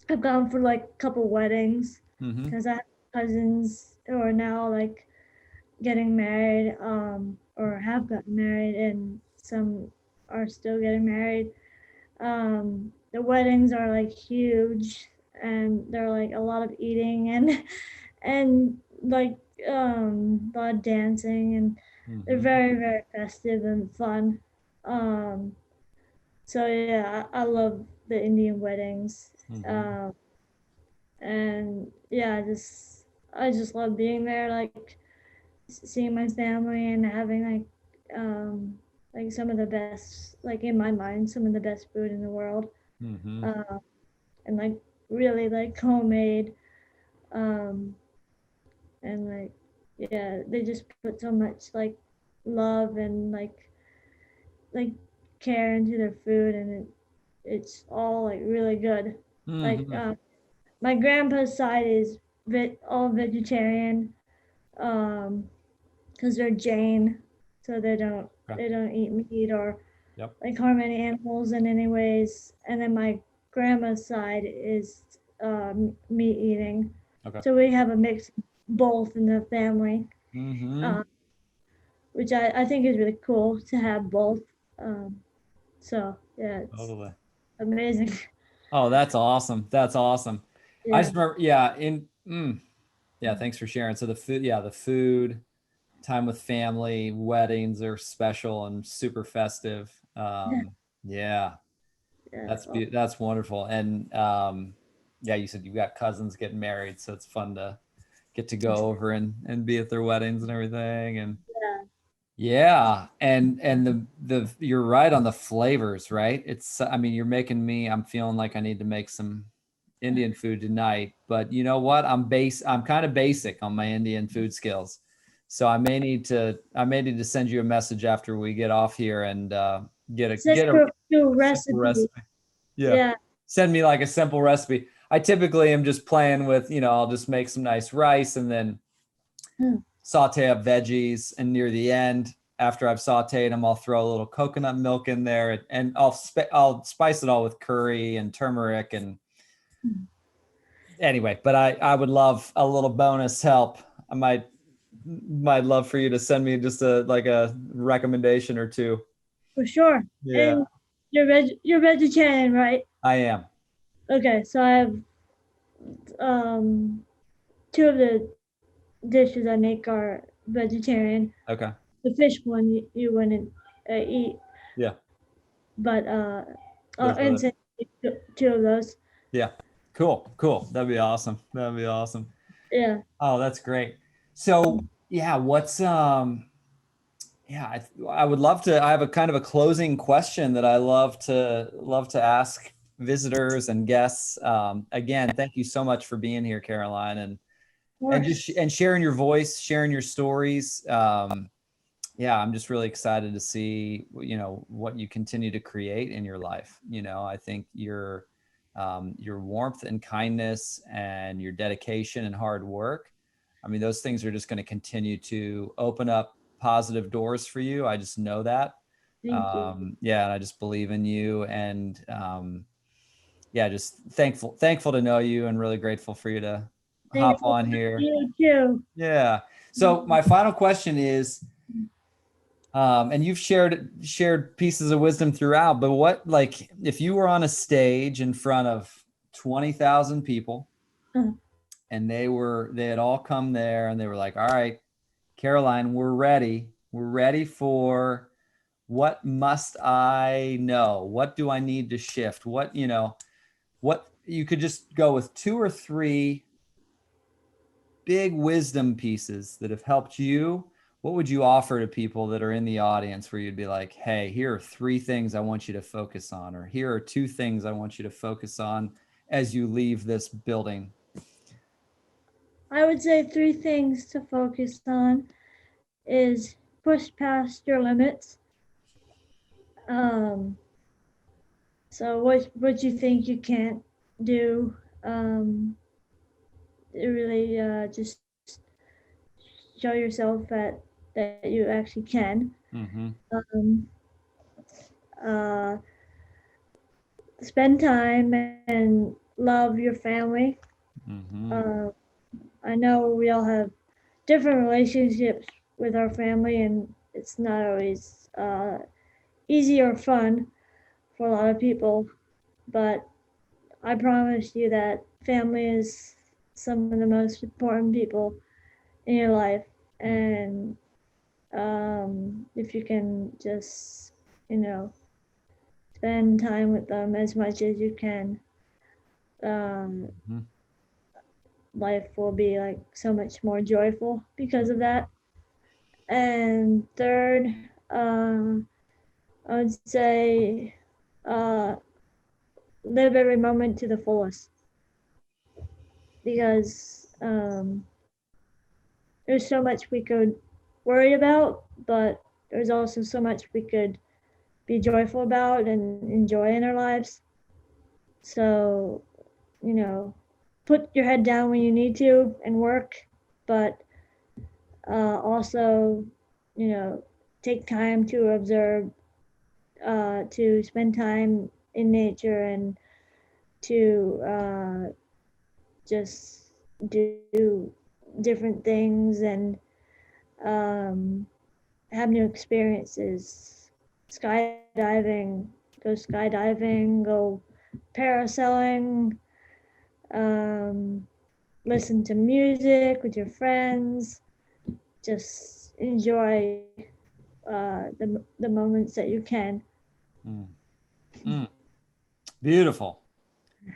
I've gone for like a couple weddings Mm-hmm. because I have cousins who are now like getting married, or have gotten married, and some are still getting married. The weddings are like huge, and they're like a lot of eating and and like a lot of dancing, and they're Mm-hmm. very very festive and fun. Um, so yeah, I love the Indian weddings. Mm-hmm. Um, and yeah, I just love being there, like seeing my family and having like some of the best, like in my mind, some of the best food in the world. Mm-hmm. Uh, and like really like homemade, um, and like yeah, they just put so much like love and like care into their food, and it's all like really good. Like Mm-hmm. my grandpa's side is all vegetarian, um, because they're Jain, so Okay. they don't eat meat or Yep. like harm any animals in any ways. And then my grandma's side is meat eating, Okay. so we have a mix of both in the family, Mm-hmm. uh, which I think is really cool to have both. Um, so yeah, it's Totally. amazing. Oh, that's awesome. That's awesome. I Yeah. just remember, yeah, yeah, thanks for sharing. So the food, yeah, the food, time with family, weddings are special and super festive. Yeah, Yeah, yeah, that's wonderful. And yeah, you said you've got cousins getting married, so it's fun to get to go over and be at their weddings and everything. And yeah. yeah, and the you're right on the flavors, right? It's I mean, you're making me I'm feeling like I need to make some Indian food tonight, but you know what? I'm kind of basic on my Indian food skills. So I may need to send you a message after we get off here and Send get a you a few simple recipes. recipe. Yeah. Yeah. Send me like a simple recipe. I typically am just playing with, I'll just make some nice rice and then Hmm. saute up veggies, and near the end, after I've sauteed them, I'll throw a little coconut milk in there, and I'll spice it all with curry and turmeric. And anyway, but I would love a little bonus help. I might love for you to send me just a recommendation or two. For sure. Yeah, And you're vegetarian, right? I am. Okay, so I have um two of the dishes I make are vegetarian. Okay. The fish one you wouldn't eat, Yeah. but I'll There's other. send you two of those. Yeah. Cool. That'd be awesome. That'd be awesome. Yeah. Oh, that's great. So yeah, what's yeah, I would love to. I have a kind of a closing question that I love to ask visitors and guests. Again, thank you so much for being here, Caroline, Of and course. and sharing your voice, sharing your stories. Yeah, I'm just really excited to see what you continue to create in your life. I think your warmth and kindness and your dedication and hard work. I mean, those things are just going to continue to open up positive doors for you. I just know that. Thank you. Yeah, and I just believe in you, and yeah, just thankful to know you, and really grateful for you to hop Thankful on for here. you too. Yeah. So my final question is, and you've shared pieces of wisdom throughout, but what, like, if you were on a stage in front of 20,000 people, Uh, and they had all come there, and they were like, all right, Caroline, we're ready for What must I know? What do I need to shift? What, what you could just go with 2 or 3 big wisdom pieces that have helped you. What would you offer to people that are in the audience where you'd be like, hey, here are 3 things I want you to focus on, or here are 2 things I want you to focus on as you leave this building? I would say 3 things to focus on is push past your limits. Um, so what you think you can't do, it really just show yourself that you actually can. Mm-hmm. Um, uh, Spend time and love your family. Mm-hmm. Uh, I know we all have different relationships with our family, and it's not always easy or fun for a lot of people. But I promise you that family is some of the most important people in your life, and if you can just, you know, spend time with them as much as you can, um, Mm-hmm. life will be like so much more joyful because of that. And third, I would say uh, live every moment to the fullest because there's so much we could worry about, but there's also so much we could be joyful about and enjoy in our lives. So, you know, put your head down when you need to and work, but also, you know, take time to observe, to spend time in nature and to just do different things and um, have new experiences. Skydiving, go parasailing, um, listen to music with your friends. Just enjoy the moments that you can. Mm. Mm. Beautiful.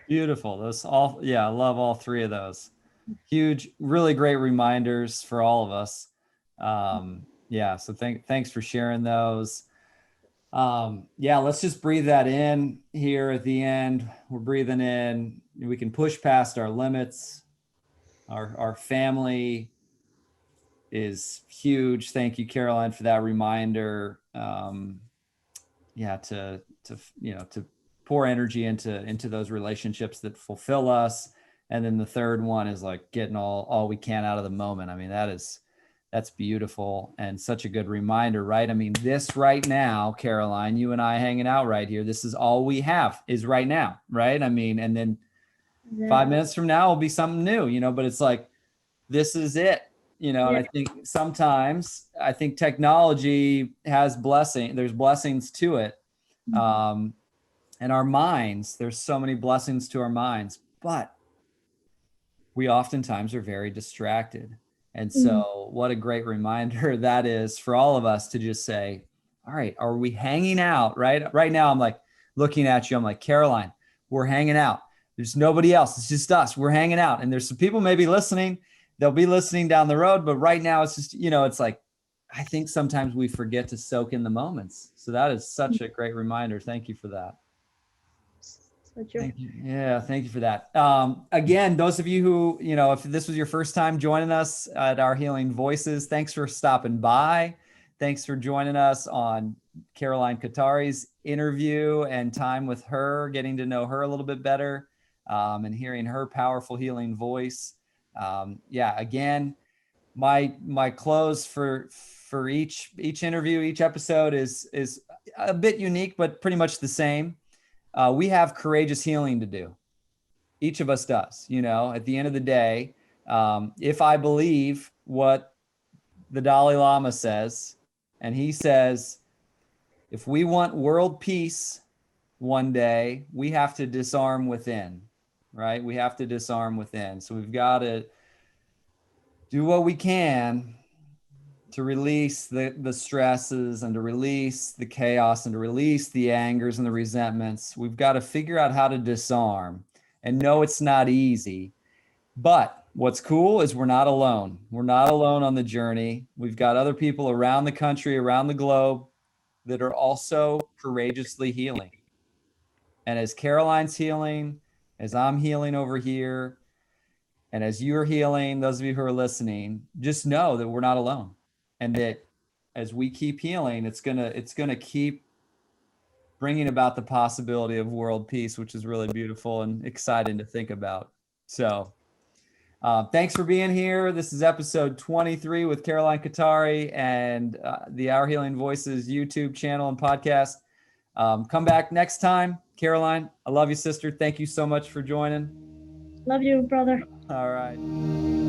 Beautiful. Those all, yeah, I love all 3 of those. Huge, really great reminders for all of us. Yeah, so thanks for sharing those. Yeah, let's just breathe that in here at the end. We're breathing in. We can push past our limits. Our family is huge. Thank you, Caroline, for that reminder. Yeah, to pour energy into those relationships that fulfill us. And then the third one is like getting all we can out of the moment. I mean, that's beautiful and such a good reminder, right? I mean, this right now, Caroline, you and I hanging out right here, this is all we have is right now, right? I mean, and then Yeah. 5 minutes from now will be something new, but it's like this is it, and Yeah. I think sometimes technology has there's blessings to it. um and our minds, there's so many blessings to our minds, but we oftentimes are very distracted. And Mm. so what a great reminder that is for all of us to just say, all right, are we hanging out? Right now I'm like looking at you, I'm like, Caroline, we're hanging out. There's nobody else, it's just us, we're hanging out. And there's some people maybe listening, they'll be listening down the road, but right now it's just, it's like, I think sometimes we forget to soak in the moments. So that is such a great reminder. Thank you for that. So true. Thank you. Yeah, thank you for that. Again, those of you who, if this was your first time joining us at our Healing Voices, thanks for stopping by. Thanks for joining us on Caroline Kothari's interview and time with her, getting to know her a little bit better, and hearing her powerful healing voice. Yeah, again, my close for each interview, each episode is a bit unique, but pretty much the same. We have courageous healing to do. Each of us does. At the end of the day, if I believe what the Dalai Lama says, and he says, if we want world peace one day, we have to disarm within, right? We have to disarm within. So we've got to do what we can to release the stresses and to release the chaos and to release the angers and the resentments, we've got to figure out how to disarm. And no, it's not easy. But what's cool is we're not alone. We're not alone on the journey. We've got other people around the country, around the globe that are also courageously healing. And as Caroline's healing, as I'm healing over here, and as you're healing, those of you who are listening, just know that we're not alone. And that as we keep healing, it's gonna keep bringing about the possibility of world peace, which is really beautiful and exciting to think about. So thanks for being here. This is episode 23 with Caroline Kothari and the Our Healing Voices YouTube channel and podcast. Come back next time. Caroline, I love you, sister. Thank you so much for joining. Love you, brother. All right.